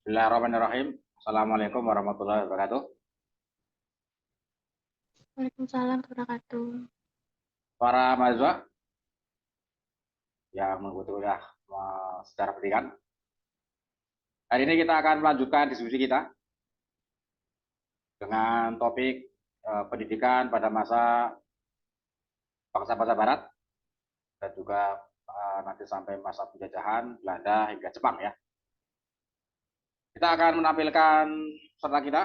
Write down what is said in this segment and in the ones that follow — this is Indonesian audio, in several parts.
Bismillahirrahmanirrahim. Assalamualaikum warahmatullahi wabarakatuh. Waalaikumsalam warahmatullahi wabarakatuh. Para mahasiswa yang mengikuti kuliah secara pendidikan, hari ini kita akan melanjutkan diskusi kita dengan topik pendidikan pada masa bangsa-bangsa Barat dan juga nanti sampai masa penjajahan Belanda hingga Jepang ya. Kita akan menampilkan peserta kita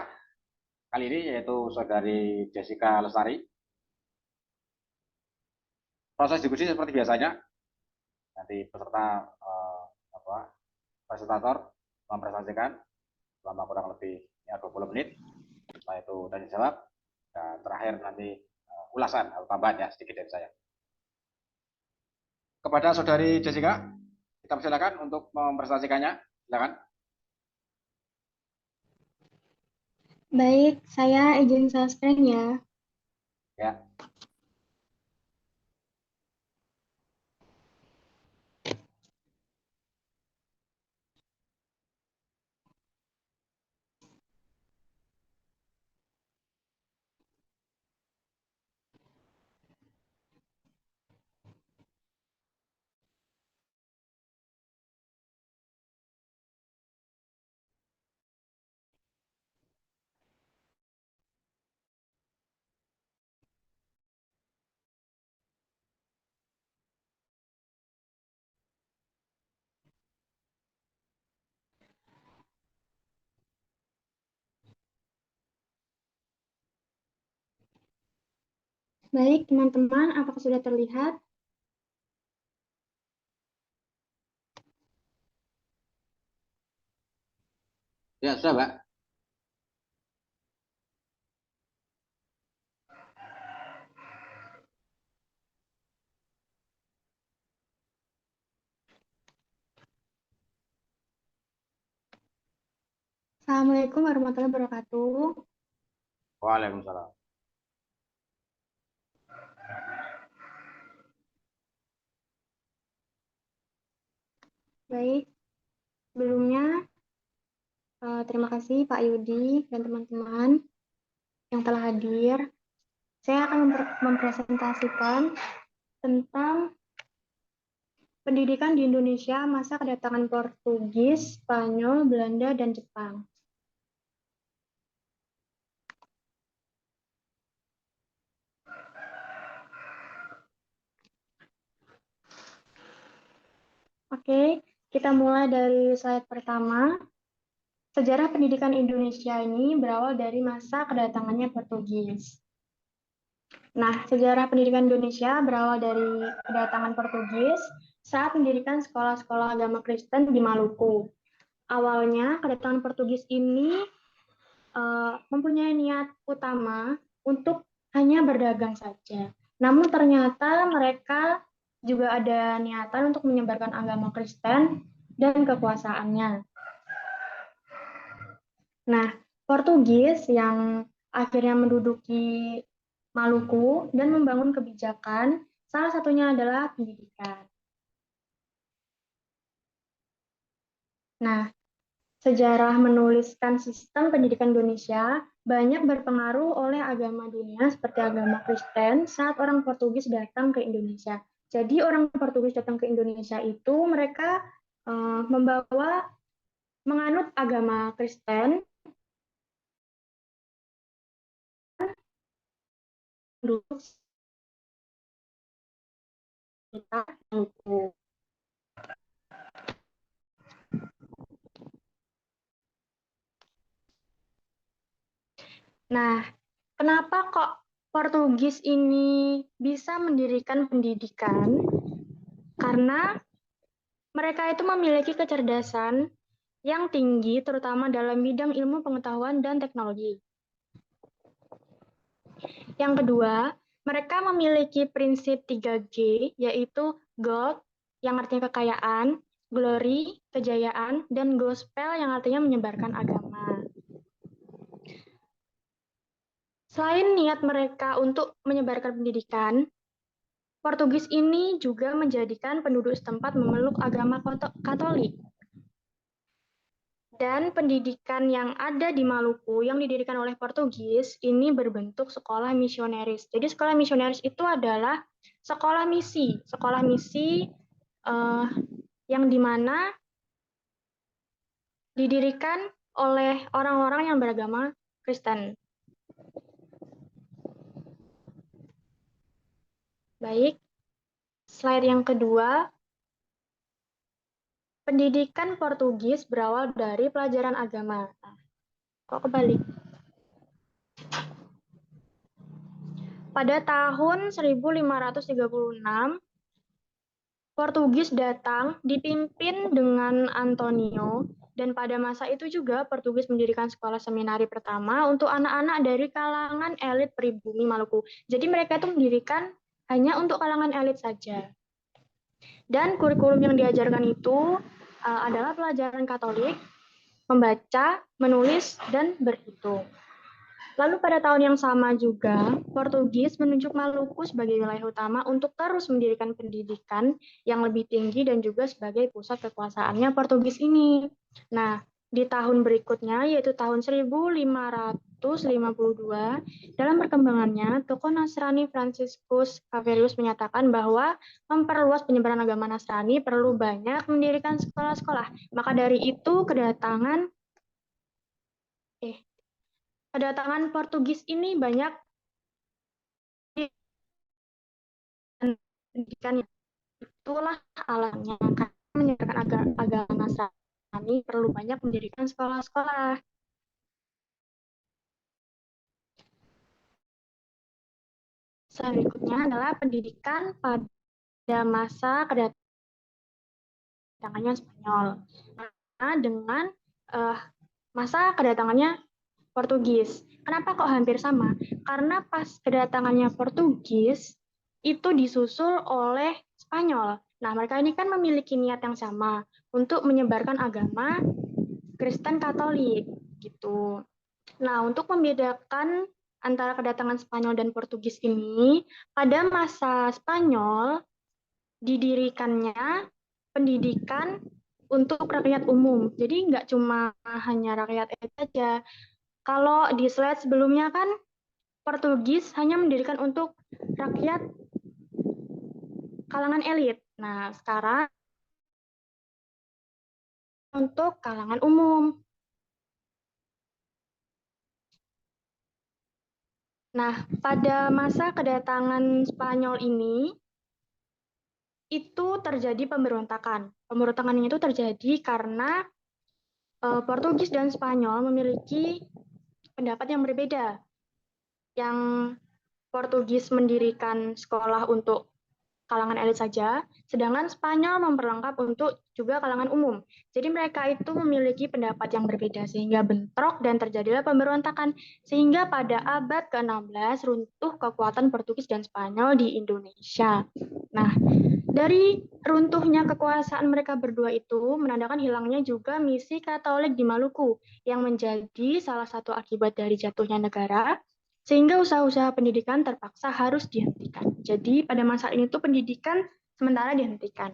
kali ini yaitu saudari Jessica Lestari. Proses diskusi seperti biasanya, nanti peserta presentator mempresentasikan selama kurang lebih 20 menit. Setelah itu tanya jawab dan terakhir nanti ulasan atau tambahan ya sedikit dari saya. Kepada saudari Jessica, kita persilakan untuk mempresentasikannya. Silakan. Baik, saya izin share screen ya. Ya. Baik, teman-teman, apakah sudah terlihat? Ya, sudah, Mbak. Assalamualaikum warahmatullahi wabarakatuh. Waalaikumsalam. Baik, sebelumnya terima kasih Pak Yudi dan teman-teman yang telah hadir. Saya akan mempresentasikan tentang pendidikan di Indonesia masa kedatangan Portugis, Spanyol, Belanda, dan Jepang. Oke, kita mulai dari slide pertama. Sejarah pendidikan Indonesia ini berawal dari masa kedatangannya Portugis. Nah, sejarah pendidikan Indonesia berawal dari kedatangan Portugis saat mendirikan sekolah-sekolah agama Kristen di Maluku. Awalnya, kedatangan Portugis ini mempunyai niat utama untuk hanya berdagang saja. Namun ternyata mereka juga ada niatan untuk menyebarkan agama Kristen dan kekuasaannya. Nah, Portugis yang akhirnya menduduki Maluku dan membangun kebijakan, salah satunya adalah pendidikan. Nah, sejarah menuliskan sistem pendidikan Indonesia banyak berpengaruh oleh agama dunia seperti agama Kristen saat orang Portugis datang ke Indonesia. Jadi orang Portugis datang ke Indonesia itu mereka menganut agama Kristen dulu kita Maluku. Nah, kenapa kok Portugis ini bisa mendirikan pendidikan? Karena mereka itu memiliki kecerdasan yang tinggi, terutama dalam bidang ilmu pengetahuan dan teknologi. Yang kedua, mereka memiliki prinsip 3G, yaitu gold, yang artinya kekayaan, glory, kejayaan, dan gospel, yang artinya menyebarkan agama. Selain niat mereka untuk menyebarkan pendidikan, Portugis ini juga menjadikan penduduk setempat memeluk agama Katolik. Dan pendidikan yang ada di Maluku yang didirikan oleh Portugis ini berbentuk sekolah misioneris. Jadi sekolah misioneris itu adalah sekolah misi yang dimana didirikan oleh orang-orang yang beragama Kristen. Baik, slide yang kedua. Pendidikan Portugis berawal dari pelajaran agama. Kok kebalik? Pada tahun 1536, Portugis datang dipimpin dengan Antonio, dan pada masa itu juga Portugis mendirikan sekolah seminari pertama untuk anak-anak dari kalangan elit pribumi Maluku. Jadi mereka itu mendirikan hanya untuk kalangan elit saja. Dan kurikulum yang diajarkan itu adalah pelajaran Katolik, membaca, menulis, dan berhitung. Lalu pada tahun yang sama juga, Portugis menunjuk Maluku sebagai wilayah utama untuk terus mendirikan pendidikan yang lebih tinggi dan juga sebagai pusat kekuasaannya Portugis ini. Nah, di tahun berikutnya, yaitu tahun 1552, dalam perkembangannya, tokoh Nasrani Franciscus Xaverius menyatakan bahwa memperluas penyebaran agama Nasrani perlu banyak mendirikan sekolah-sekolah. Maka dari itu, kedatangan Portugis ini banyak pendidikan. Itulah alamnya, karena menyebarkan agama Nasrani perlu banyak mendirikan sekolah-sekolah. Selanjutnya adalah pendidikan pada masa kedatangannya Spanyol. Nah, dengan masa kedatangannya Portugis. Kenapa kok hampir sama? Karena pas kedatangannya Portugis itu disusul oleh Spanyol. Nah, mereka ini kan memiliki niat yang sama untuk menyebarkan agama Kristen Katolik gitu. Nah, untuk membedakan antara kedatangan Spanyol dan Portugis ini, pada masa Spanyol didirikannya pendidikan untuk rakyat umum. Jadi nggak cuma hanya rakyat saja. Kalau di slide sebelumnya kan Portugis hanya mendirikan untuk rakyat kalangan elit. Nah, sekarang untuk kalangan umum. Nah, pada masa kedatangan Spanyol ini, itu terjadi pemberontakan. Pemberontakan itu terjadi karena Portugis dan Spanyol memiliki pendapat yang berbeda. Yang Portugis mendirikan sekolah untuk kalangan elit saja, sedangkan Spanyol memperlengkap untuk juga kalangan umum. Jadi mereka itu memiliki pendapat yang berbeda, sehingga bentrok dan terjadilah pemberontakan. Sehingga pada abad ke-16 runtuh kekuatan Portugis dan Spanyol di Indonesia. Nah, dari runtuhnya kekuasaan mereka berdua itu menandakan hilangnya juga misi Katolik di Maluku, yang menjadi salah satu akibat dari jatuhnya negara, sehingga usaha-usaha pendidikan terpaksa harus dihentikan. Jadi pada masa ini tuh pendidikan sementara dihentikan.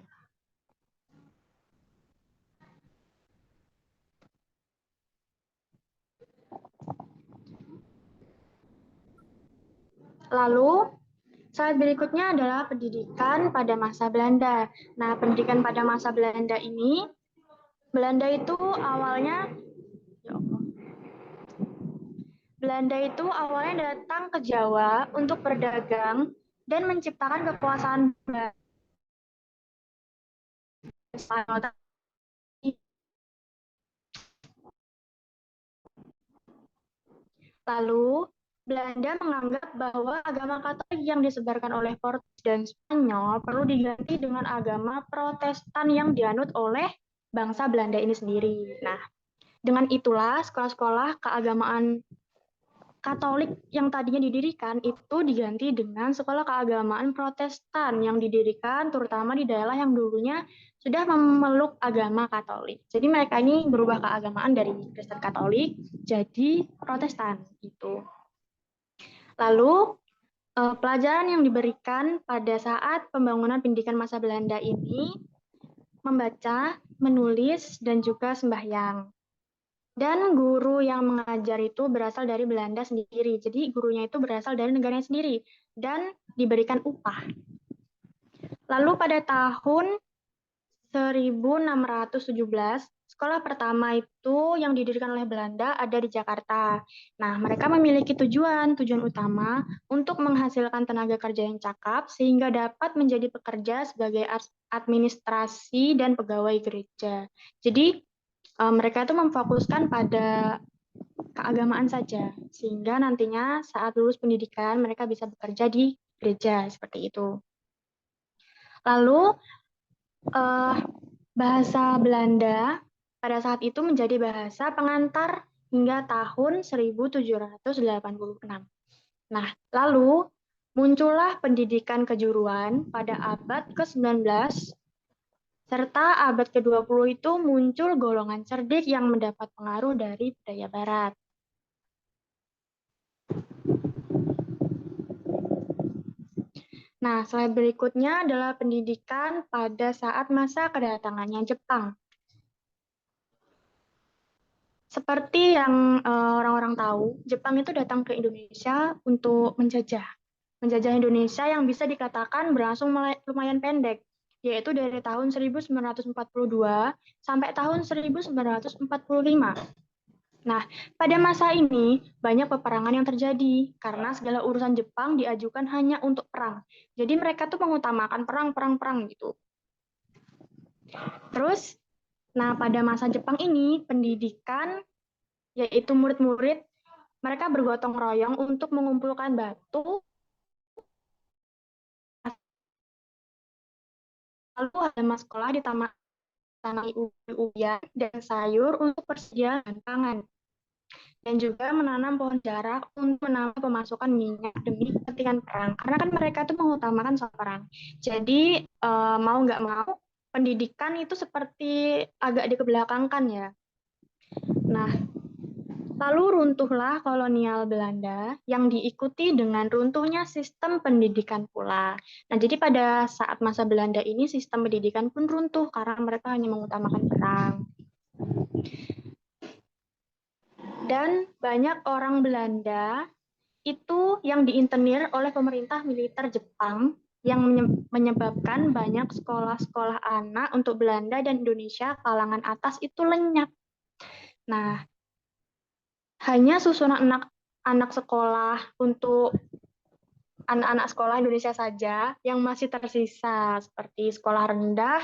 Lalu slide berikutnya adalah pendidikan pada masa Belanda. Nah, pendidikan pada masa Belanda ini, Belanda itu awalnya datang ke Jawa untuk berdagang dan menciptakan kekuasaan baru. Lalu, Belanda menganggap bahwa agama Katolik yang disebarkan oleh Portugis dan Spanyol perlu diganti dengan agama Protestan yang dianut oleh bangsa Belanda ini sendiri. Nah, dengan itulah sekolah-sekolah keagamaan Katolik yang tadinya didirikan itu diganti dengan sekolah keagamaan Protestan yang didirikan terutama di daerah yang dulunya sudah memeluk agama Katolik. Jadi mereka ini berubah keagamaan dari Kristen Katolik jadi Protestan gitu. Lalu pelajaran yang diberikan pada saat pembangunan pendidikan masa Belanda ini membaca, menulis, dan juga sembahyang. Dan guru yang mengajar itu berasal dari Belanda sendiri. Jadi gurunya itu berasal dari negaranya sendiri dan diberikan upah. Lalu pada tahun 1617, sekolah pertama itu yang didirikan oleh Belanda ada di Jakarta. Nah, mereka memiliki tujuan utama untuk menghasilkan tenaga kerja yang cakap sehingga dapat menjadi pekerja sebagai administrasi dan pegawai gereja. Jadi, mereka itu memfokuskan pada keagamaan saja, sehingga nantinya saat lulus pendidikan mereka bisa bekerja di gereja seperti itu. Lalu, bahasa Belanda pada saat itu menjadi bahasa pengantar hingga tahun 1786. Nah, lalu muncullah pendidikan kejuruan pada abad ke-19, serta abad ke-20 itu muncul golongan cerdik yang mendapat pengaruh dari budaya Barat. Nah, slide berikutnya adalah pendidikan pada saat masa kedatangannya Jepang. Seperti yang orang-orang tahu, Jepang itu datang ke Indonesia untuk menjajah. Menjajah Indonesia yang bisa dikatakan berlangsung lumayan pendek, yaitu dari tahun 1942 sampai tahun 1945. Nah, pada masa ini banyak peperangan yang terjadi karena segala urusan Jepang diajukan hanya untuk perang. Jadi mereka tuh mengutamakan perang gitu. Terus, nah pada masa Jepang ini pendidikan yaitu murid-murid mereka bergotong royong untuk mengumpulkan batu, lalu halaman sekolah ditanami ubi-ubian dan sayur untuk persediaan pangan, dan juga menanam pohon jarak untuk menambah pemasukan minyak demi kepentingan perang. Karena kan mereka tuh mengutamakan soal perang. Jadi mau nggak mau pendidikan itu seperti agak dikebelakangkan ya. Nah, lalu runtuhlah kolonial Belanda yang diikuti dengan runtuhnya sistem pendidikan pula. Nah, jadi pada saat masa Belanda ini sistem pendidikan pun runtuh karena mereka hanya mengutamakan perang. Dan banyak orang Belanda itu yang diinternir oleh pemerintah militer Jepang yang menyebabkan banyak sekolah-sekolah anak untuk Belanda dan Indonesia kalangan atas itu lenyap. Nah, hanya susunan anak sekolah untuk anak-anak sekolah Indonesia saja yang masih tersisa, seperti sekolah rendah,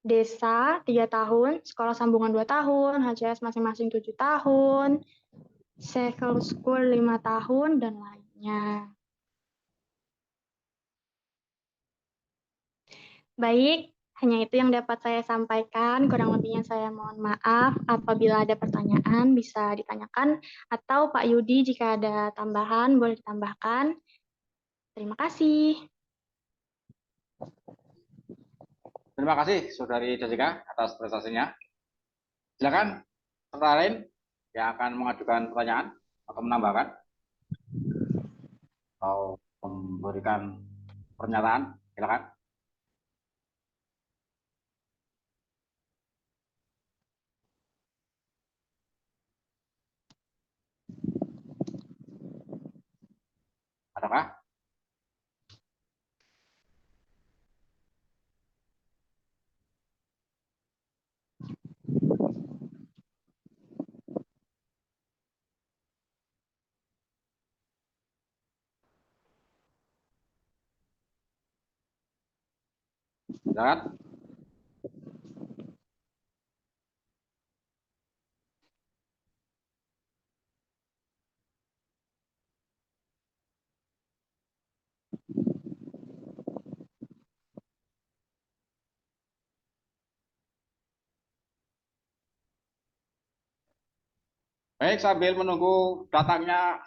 desa 3 tahun, sekolah sambungan 2 tahun, HCS masing-masing 7 tahun, cycle school 5 tahun, dan lainnya. Baik, hanya itu yang dapat saya sampaikan. Kurang lebihnya saya mohon maaf. Apabila ada pertanyaan, bisa ditanyakan. Atau Pak Yudi, jika ada tambahan, boleh ditambahkan. Terima kasih. Terima kasih Saudari Jessica atas prestasinya. Silakan peserta lain yang akan mengajukan pertanyaan atau menambahkan atau memberikan pernyataan. Silakan. Adakah? Silakan. Baik, sambil menunggu datangnya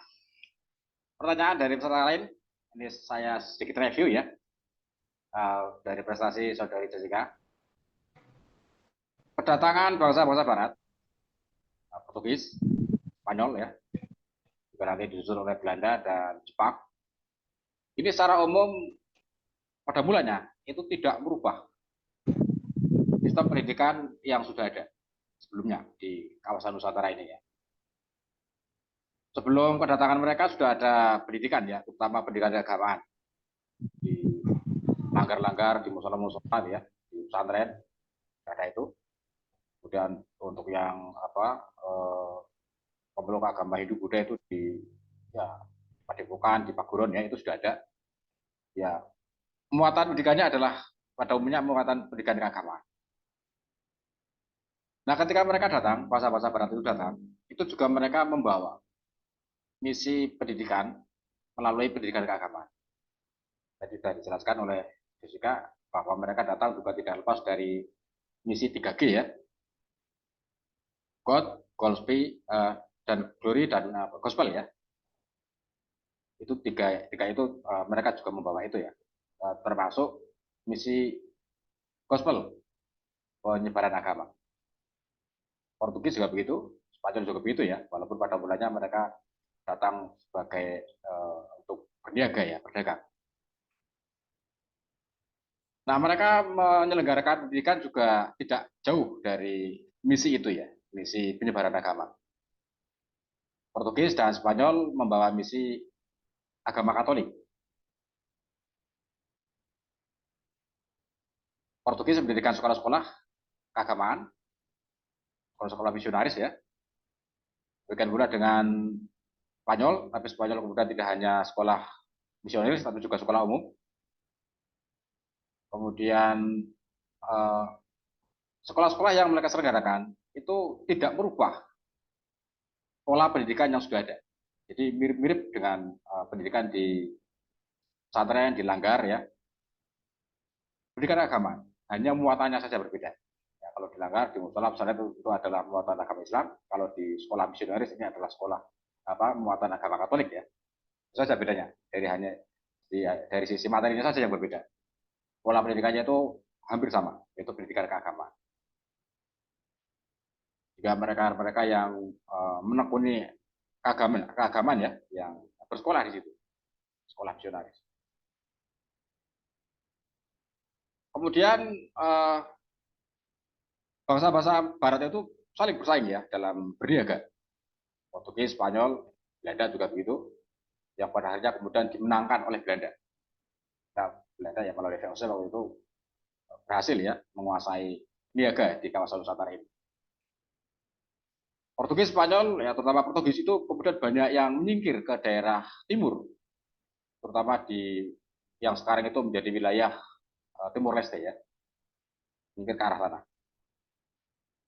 pertanyaan dari peserta lain, ini saya sedikit review ya dari prestasi Saudari Jessica. Kedatangan bangsa-bangsa Barat, Portugis, Spanyol ya, juga nanti disusul oleh Belanda dan Jepang. Ini secara umum pada mulanya itu tidak merubah sistem pendidikan yang sudah ada. sebelumnya di kawasan Nusantara ini ya. Sebelum kedatangan mereka sudah ada pendidikan ya, terutama pendidikan keagamaan di langgar-langgar, di musola-musola ya, di pesantren ada itu. Kemudian untuk yang pemeluk agama Hindu Buddha itu di ya Padepokan, di Paguron ya itu sudah ada. Ya, muatan pendidikannya adalah pada umumnya muatan pendidikan keagamaan. Nah, ketika mereka datang, bangsa-bangsa Barat itu datang, itu juga mereka membawa misi pendidikan melalui pendidikan keagamaan. Tadi sudah dijelaskan oleh Jessica bahwa mereka datang juga tidak lepas dari misi 3G ya, God, Gospel, dan Glory dan Gospel ya. Itu tiga itu mereka juga membawa itu ya, termasuk misi Gospel, penyebaran agama. Portugis juga begitu, Spanyol juga begitu ya, walaupun pada mulanya mereka datang sebagai untuk berniaga ya, berdagang. Nah, mereka menyelenggarakan pendidikan juga tidak jauh dari misi itu ya, misi penyebaran agama. Portugis dan Spanyol membawa misi agama Katolik. Portugis mendirikan sekolah-sekolah keagamaan, sekolah-sekolah misionaris ya. Demikian pula dengan Spanyol, tapi Spanyol kemudian tidak hanya sekolah misionaris, tapi juga sekolah umum. Kemudian sekolah-sekolah yang mereka selenggarakan itu tidak merubah pola pendidikan yang sudah ada. Jadi mirip-mirip dengan pendidikan di pesantren, di langgar ya. Pendidikan agama, hanya muatannya saja berbeda. Ya, kalau di langgar, di musola, pesantren itu adalah muatan agama Islam. Kalau di sekolah misionaris ini adalah sekolah muatan agama Katolik ya. Itu saja bedanya. Dari sisi materinya saja yang berbeda. Pola pendidikannya itu hampir sama, yaitu pendidikan keagamaan. Jika mereka yang menekuni keagamaan ya, yang bersekolah di situ, sekolah misionaris. Kemudian bangsa-bangsa Barat itu saling bersaing ya dalam berniaga. Portugis, Spanyol, Belanda juga begitu. Yang pada akhirnya kemudian dimenangkan oleh Belanda. Nah, Belanda yang melalui VOC waktu itu berhasil ya menguasai niaga di kawasan Nusantara ini. Portugis, Spanyol, ya terutama Portugis itu kemudian banyak yang menyingkir ke daerah timur, terutama di yang sekarang itu menjadi wilayah Timur Leste ya, mungkin ke arah sana.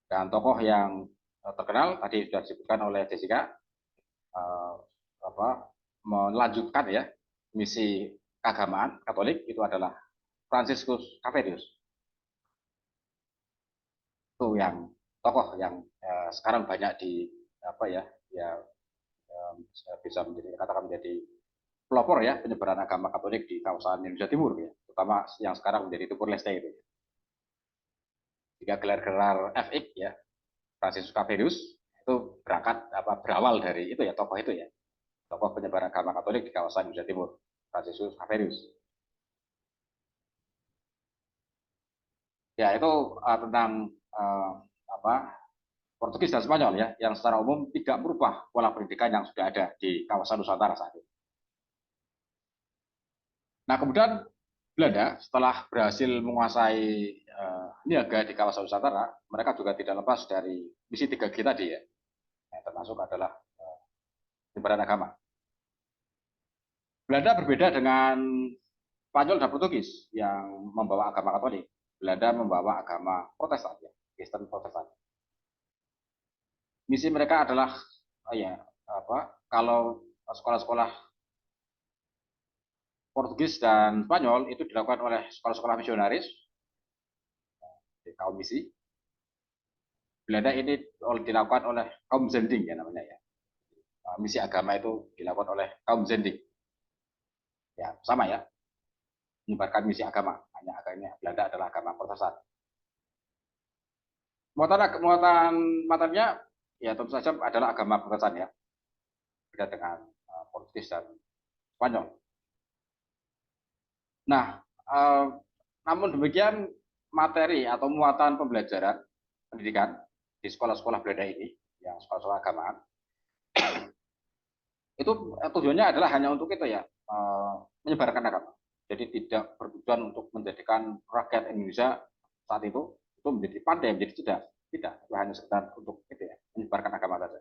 Dan tokoh yang terkenal tadi sudah disebutkan oleh Jessica, uh, melanjutkan ya misi keagamaan Katolik itu adalah Franciscus Xaverius. Itu yang tokoh yang sekarang banyak di bisa katakan menjadi pelopor ya penyebaran agama Katolik di kawasan Indonesia Timur ya, terutama yang sekarang menjadi Timur Leste itu. Jika gelar-gelar FX ya, Franciscus Xaverius itu berawal dari itu ya, tokoh itu ya, tokoh penyebaran agama Katolik di kawasan Indonesia Timur, Franciscus Xaverius. Ya itu tentang Portugis dan Spanyol ya, yang secara umum tidak merubah pola pendidikan yang sudah ada di kawasan Nusantara saat ini. Nah, kemudian Belanda setelah berhasil menguasai niaga di kawasan Nusantara, mereka juga tidak lepas dari misi 3G tadi ya, yang termasuk adalah penyebaran agama. Belanda berbeda dengan Spanyol dan Portugis yang membawa agama Katolik. Belanda membawa agama Protestan ya, Kristen Protestan. Misi mereka adalah kalau sekolah-sekolah Portugis dan Spanyol itu dilakukan oleh sekolah-sekolah misionaris di kaum misi. Belanda ini dilakukan oleh kaum Zending ya namanya ya. Misi agama itu dilakukan oleh kaum Zending. Ya, sama ya. Menyebarkan misi agama. Hanya agamanya Belanda adalah agama Protestan. Muatan materinya ya tentu saja adalah agama Protestan ya. Beda dengan Portugis dan Spanyol. Nah, namun demikian materi atau muatan pembelajaran pendidikan di sekolah-sekolah Belanda ini, yang sekolah-sekolah agamaan, itu tujuannya adalah hanya untuk itu ya, menyebarkan agama. Jadi tidak bertujuan untuk menjadikan rakyat Indonesia saat itu menjadi pandai, menjadi cerdas. Tidak, itu hanya sekedar untuk itu ya, menyebarkan agama saja.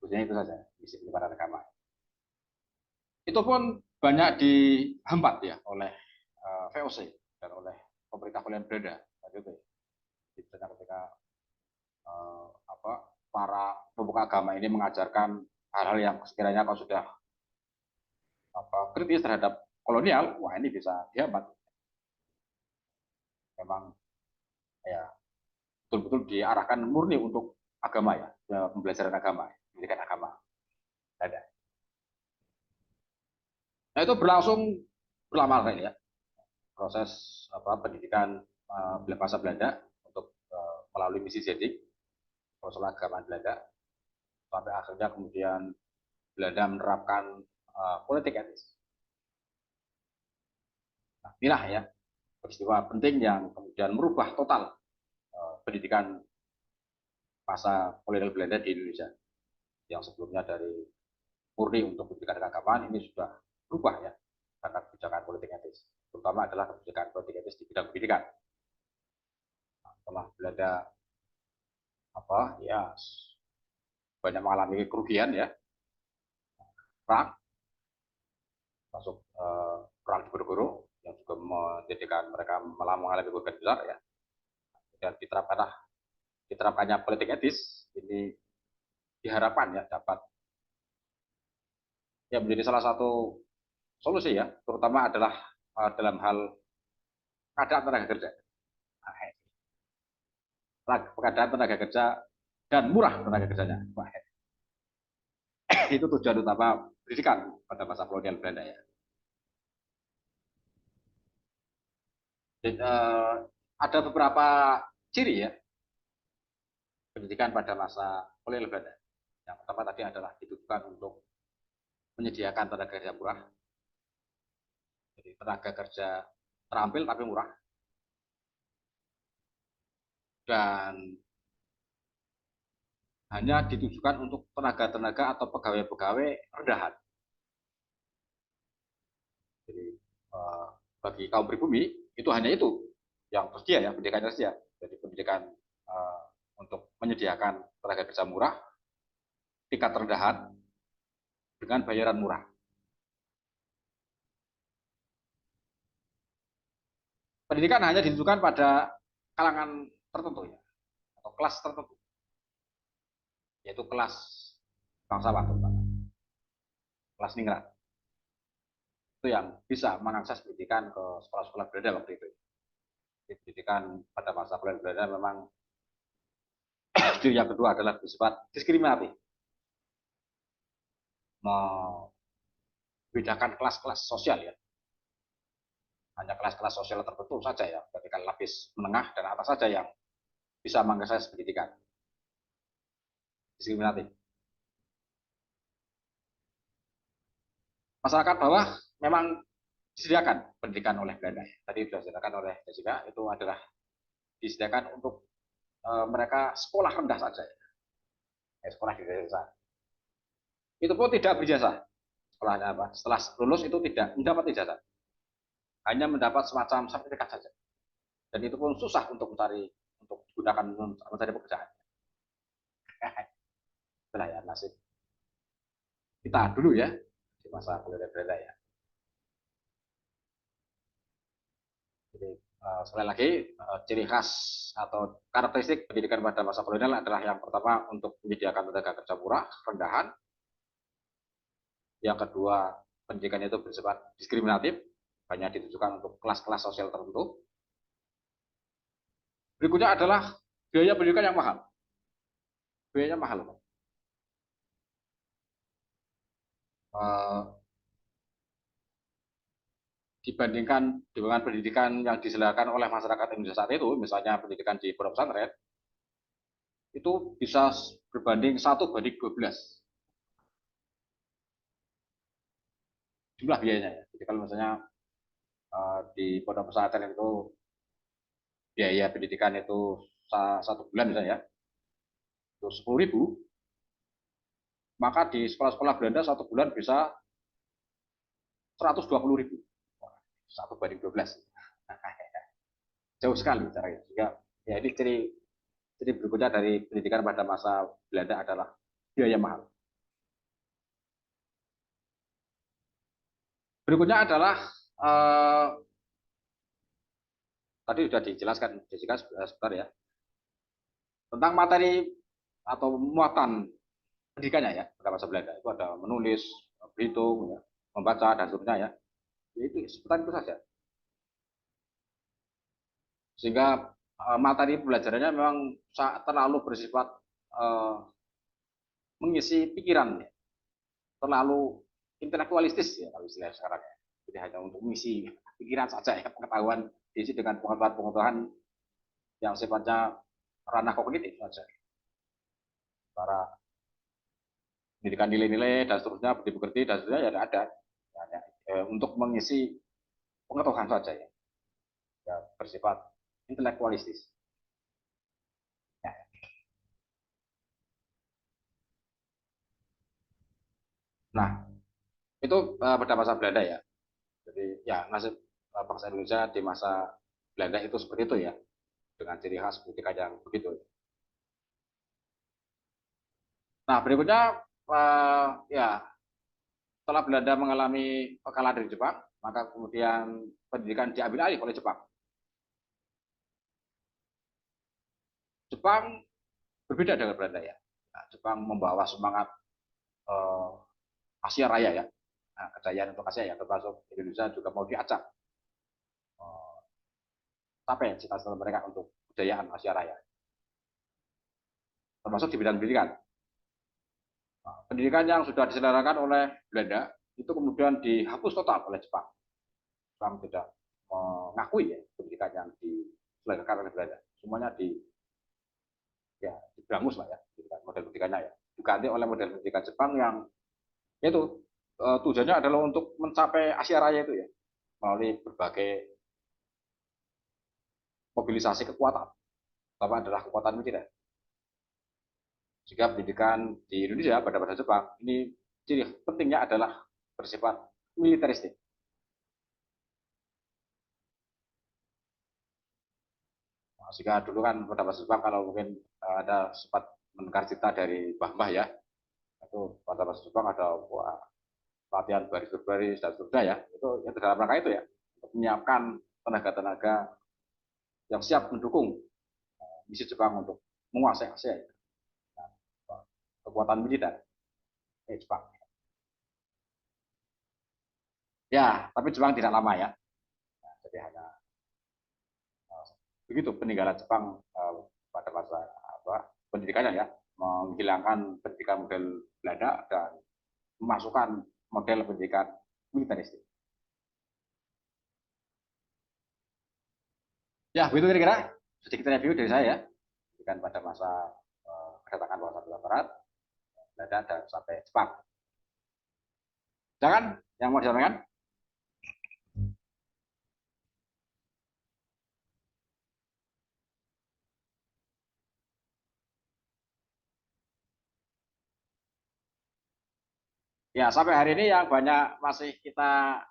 Tujuannya itu saja, misi penyebaran agama. Itu pun banyak dihambat ya oleh VOC dan oleh pemerintah kolonial Belanda. Gitu. Ketika para pemuka agama ini mengajarkan hal-hal yang sekiranya kalau sudah kritis terhadap kolonial, wah ini bisa dihambat. Memang ya betul-betul diarahkan murni untuk agama ya, pembelajaran agama, pendidikan agama. Ada. Nah itu berlangsung berlama kali ya proses pendidikan bahasa Belanda untuk melalui misi jadi proses agama Belanda sampai akhirnya kemudian Belanda menerapkan politik etis. Nah, inilah ya peristiwa penting yang kemudian merubah total pendidikan masa kolonial Belanda di Indonesia. Yang sebelumnya dari murni untuk pendidikan keagamaan ini sudah berubah ya karena kebijakan politik etis. Terutama adalah kebijakan politik etis di bidang pendidikan. Nah, setelah Belanda ya banyak mengalami kerugian ya, perang masuk perang di Ponorogo yang juga menjadikan mereka malah mengalami kerugian besar ya. Dan diterapkannya politik etis ini diharapkan ya dapat ya menjadi salah satu solusi ya, terutama adalah dalam hal keadaan tenaga kerja. Pengadaan tenaga kerja dan murah tenaga kerjanya. Wah, itu tujuan utama pendidikan pada masa kolonial Belanda ya. Dan, ada beberapa ciri ya pendidikan pada masa kolonial Belanda. Yang pertama tadi adalah ditujukan untuk menyediakan tenaga kerja murah. Jadi tenaga kerja terampil tapi murah. Dan hanya ditujukan untuk tenaga-tenaga atau pegawai-pegawai rendahan. Jadi bagi kaum pribumi itu hanya itu yang tersedia ya, pendidikan tersedia. Jadi pendidikan untuk menyediakan tenaga kerja murah, tingkat rendahan dengan bayaran murah. Pendidikan hanya ditujukan pada kalangan tertentu ya, atau kelas tertentu, yaitu kelas bangsawan terutama, kelas ningrat. Itu yang bisa mengakses pendidikan ke sekolah-sekolah Belanda waktu itu. Jadi, pendidikan pada masa kolonial Belanda memang yang kedua adalah bersifat diskriminatif, membedakan kelas-kelas sosial ya. Hanya kelas-kelas sosial tertentu saja ya, ketika lapis menengah dan atas saja yang bisa mengakses pendidikan. Diskriminatif. Masyarakat bawah memang disediakan pendidikan oleh Belanda. Tadi sudah disediakan oleh Jessica, itu adalah disediakan untuk mereka sekolah rendah saja. Sekolah di desa. Itu pun tidak berjasa. Sekolahnya apa? Setelah lulus itu tidak mendapat ijazah. Hanya mendapat semacam sertifikat saja. Dan itu pun susah untuk digunakan mencari pekerjaan. Itulah ya nasib kita dulu ya di masa kolonial Belanda ya. Jadi sekali lagi ciri khas atau karakteristik pendidikan pada masa kolonial adalah yang pertama untuk menyediakan tenaga kerja murah, rendahan. Yang kedua, pendidikan itu bersifat diskriminatif, hanya ditujukan untuk kelas-kelas sosial tertentu. Berikutnya adalah biaya pendidikan yang mahal. Biayanya mahal. Dibandingkan dengan pendidikan yang diselenggarakan oleh masyarakat Indonesia saat itu, misalnya pendidikan di pondok pesantren, itu bisa berbanding 1:12 jumlah biayanya ya. Jadi kalau misalnya di pondok pesantren itu biaya pendidikan itu satu bulan misalnya ya, itu 10.000, maka di sekolah-sekolah Belanda satu bulan bisa 120.000, 1 banding 12, jauh sekali caranya. Sehingga ya ini ciri berikutnya dari pendidikan pada masa Belanda adalah biaya mahal. Berikutnya adalah eh, tadi sudah dijelaskan Jessica sebentar ya, tentang materi atau muatan pendidikannya ya pada masa Belanda. Itu ada menulis, berhitung, ya, membaca dan seterusnya ya. Itu seperti itu saja. Sehingga materi pembelajarannya memang terlalu bersifat uh, mengisi pikiran, ya. Terlalu intelektualistis ya kalau istilah sekarang ya. Jadi hanya untuk mengisi pikiran saja ya, pengetahuan diisi dengan pengetahuan-pengetahuan yang sifatnya ranah kognitif saja. Para pendidikan nilai-nilai dan seterusnya, budi-pekerti dan seterusnya ya ada. Ya, untuk mengisi pengetahuan saja ya, ya bersifat intelektualistis. Ya. Nah, itu pada masa Belanda ya. Jadi ya nasib bangsa Indonesia di masa Belanda itu seperti itu ya, dengan ciri khas pendidikan yang begitu. Nah, berikutnya ya setelah Belanda mengalami kekalahan dari Jepang, maka kemudian pendidikan diambil alih oleh Jepang. Jepang berbeda dengan Belanda ya. Nah, Jepang membawa semangat eh, Asia Raya ya, nah, kejayaan untuk Asia ya, termasuk Indonesia juga mau diacak sampai cita-cita mereka untuk kejayaan Asia Raya, termasuk di bidang pendidikan. Nah, pendidikan yang sudah diselenggarakan oleh Belanda itu kemudian dihapus total oleh Jepang. Jepang tidak mengakui ya pendidikan yang diselenggarakan oleh Belanda. Semuanya ya diberangus lah ya, model pendidikannya ya. Diganti oleh model pendidikan Jepang yang itu tujuannya adalah untuk mencapai Asia Raya itu ya, melalui berbagai mobilisasi kekuatan. Pertama adalah kekuatan militer. Jika pendidikan di Indonesia pada masa Jepang ini ciri pentingnya adalah bersifat militeristik. Nah, jika dulu kan pada masa Jepang kalau mungkin ada sempat mendengar cerita dari Mbah ya, itu pada masa Jepang ada latihan baris berbaris dan seterusnya ya, itu yang dalam rangka itu ya, untuk menyiapkan tenaga-tenaga yang siap mendukung misi Jepang untuk menguasai Asia. Nah, kekuatan militer Jepang. Ya, tapi Jepang tidak lama ya. Nah, jadi hanya begitu peninggalan Jepang pada masa pendidikannya ya, menghilangkan pendidikan model Belanda dan memasukkan model pendidikan militeristik. Ya, begitu kira-kira sedikit review dari saya ya, pendidikan pada masa kedatangan bangsa Barat, Belanda dan sampai Jepang. Jangan yang mau disampaikan? Ya, sampai hari ini yang banyak masih kita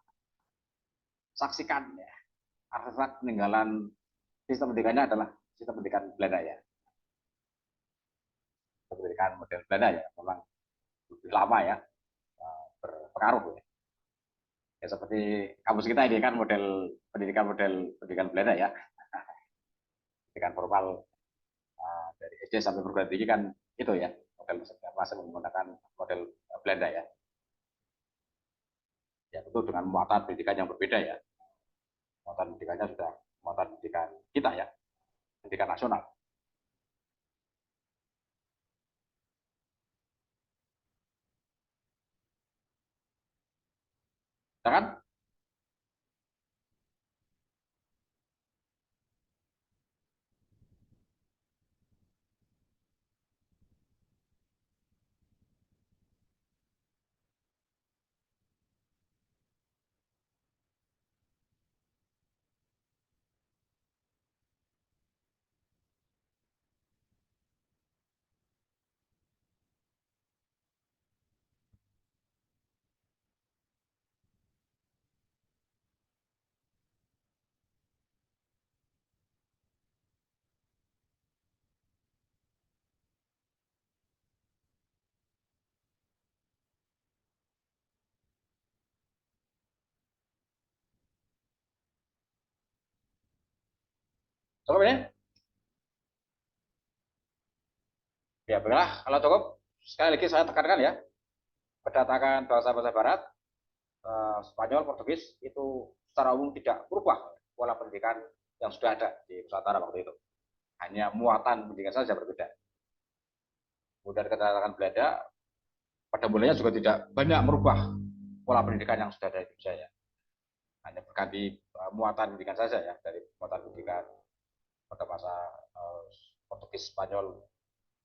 saksikan ya, artefak peninggalan sistem pendidikannya adalah sistem pendidikan Belanda ya, pendidikan model Belanda ya, memang lebih lama ya, berpengaruh ya. Ya seperti kampus kita ini kan model pendidikan Belanda ya, pendidikan formal dari SD sampai perguruan tinggi kan itu ya, model masih menggunakan model Belanda ya. Ya tentu dengan muatan pendidikan yang berbeda ya, muatan pendidikannya sudah muatan pendidikan kita ya, pendidikan nasional. Ya kan? Cukup ini? Ya, baiklah. Kalau cukup, sekali lagi saya tekankan ya, kedatangan bangsa-bangsa Barat, Spanyol, Portugis itu secara umum tidak berubah pola pendidikan yang sudah ada di Nusantara waktu itu. Hanya muatan pendidikan saja berbeda. Kemudian kedatangan Belanda, pada mulanya juga tidak banyak merubah pola pendidikan yang sudah ada di Indonesia ya. Hanya berganti muatan pendidikan saja ya, dari muatan pendidikan pada masa Portugis, Spanyol,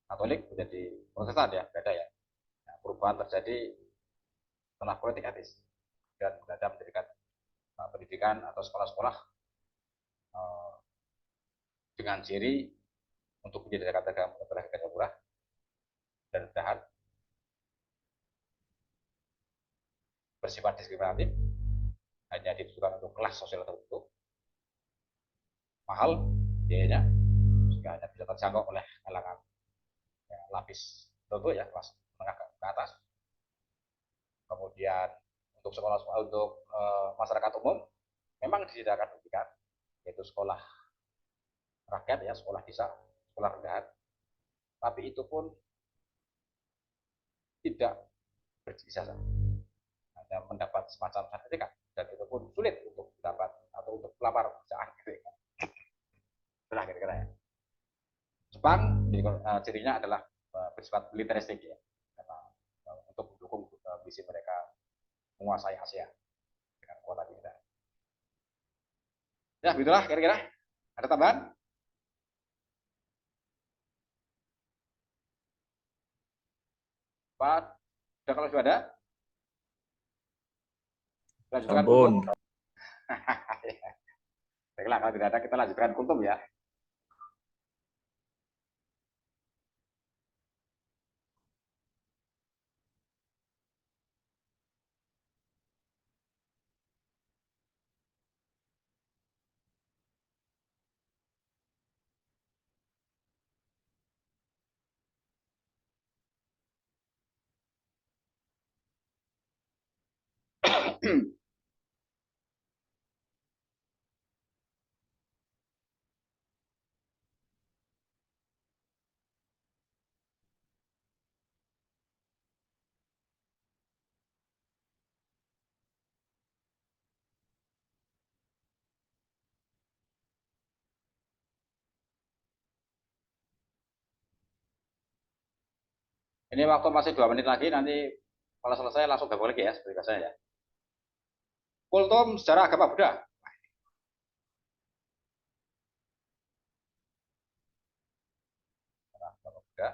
Katolik menjadi Protestan ya, beda ya. Nah, perubahan terjadi setelah politik etis dan Belanda mendirikan pendidikan atau sekolah-sekolah dengan ciri untuk menyediakan tenaga murah dan rendahan, bersifat diskriminatif, hanya ditujukan untuk kelas sosial tertentu, mahal biayanya, sehingga hanya bisa terjangkau oleh kalangan ya, lapis tertentu ya, kelas menengah ke atas. Kemudian untuk sekolah untuk masyarakat umum memang disediakan pendidikan, yaitu sekolah rakyat ya, sekolah desa, sekolah rendahan, tapi itu pun tidak berjasa, hanya mendapat semacam sertifikat dan itu pun sulit untuk dapat atau untuk pelamar pekerjaan gitu ya. Itulah kira-kira ya. Jepang cirinya adalah bersifat militeristik ya, karena untuk mendukung misi mereka menguasai Asia dengan kuota militer. Ya, begitulah kira-kira. Ada tambahan? Pak, sudah kalau sudah ada, lanjutkan kultum. Ampun. Baiklah, kalau tidak ada kita lanjutkan kultum ya. Ini waktu masih 2 menit lagi, nanti kalau selesai langsung gabung lagi ya, seperti biasanya ya. Kultum sejarah agama Buddha. Sejarah agama Buddha.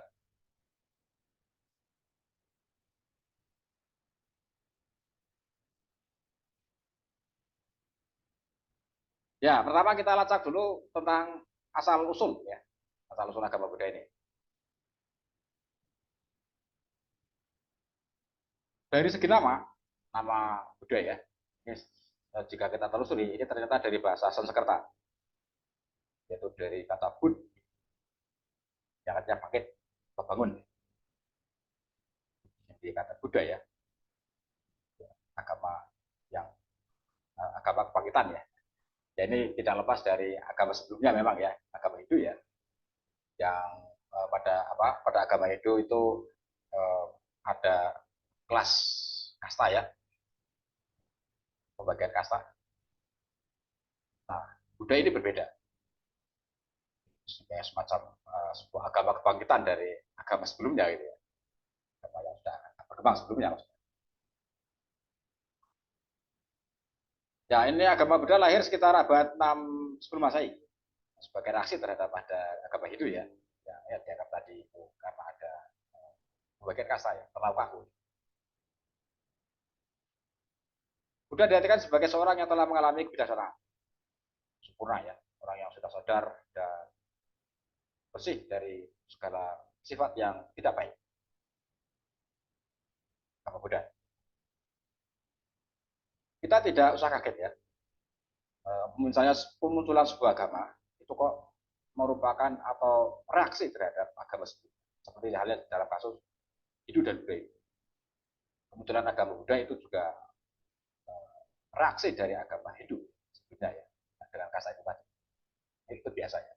Ya, pertama kita lacak dulu tentang asal usul ya, asal usul agama Buddha ini. Dari segi nama Buddha ya, ini, jika kita telusuri, ini ternyata dari bahasa Sanskerta, yaitu dari kata Bud, yang artinya bangkit atau bangun. Jadi kata Buddha ya, agama yang agama kebangkitan ya. Ya ini tidak lepas dari agama sebelumnya memang ya, agama Hindu ya, yang pada agama Hindu itu ada kelas kasta ya, pembagian kasta. Nah, Buddha ini berbeda, sebagai semacam sebuah agama kebangkitan dari agama sebelumnya gitu ya, agama yang sudah berkembang sebelumnya. Ya, ini agama Buddha lahir sekitar abad 6 sebelum Masehi sebagai reaksi terhadap ada agama Hindu ya. Ya, yang dianggap tadi itu karena ada pembagian kasta ya, terlalu kaku. Buddha diartikan sebagai seorang yang telah mengalami kebijaksanaan sempurna ya, orang yang sudah sadar dan bersih dari segala sifat yang tidak baik. Agama Buddha. Kita tidak usah kaget ya. Misalnya pemunculan sebuah agama itu kok merupakan atau reaksi terhadap agama sebelumnya. Seperti halnya dalam kasus Hindu dan Buddha. Kemunculan agama Buddha itu juga reaksi dari agama Hindu sebelumnya ya, dengan kasta itu tadi. Itu biasanya.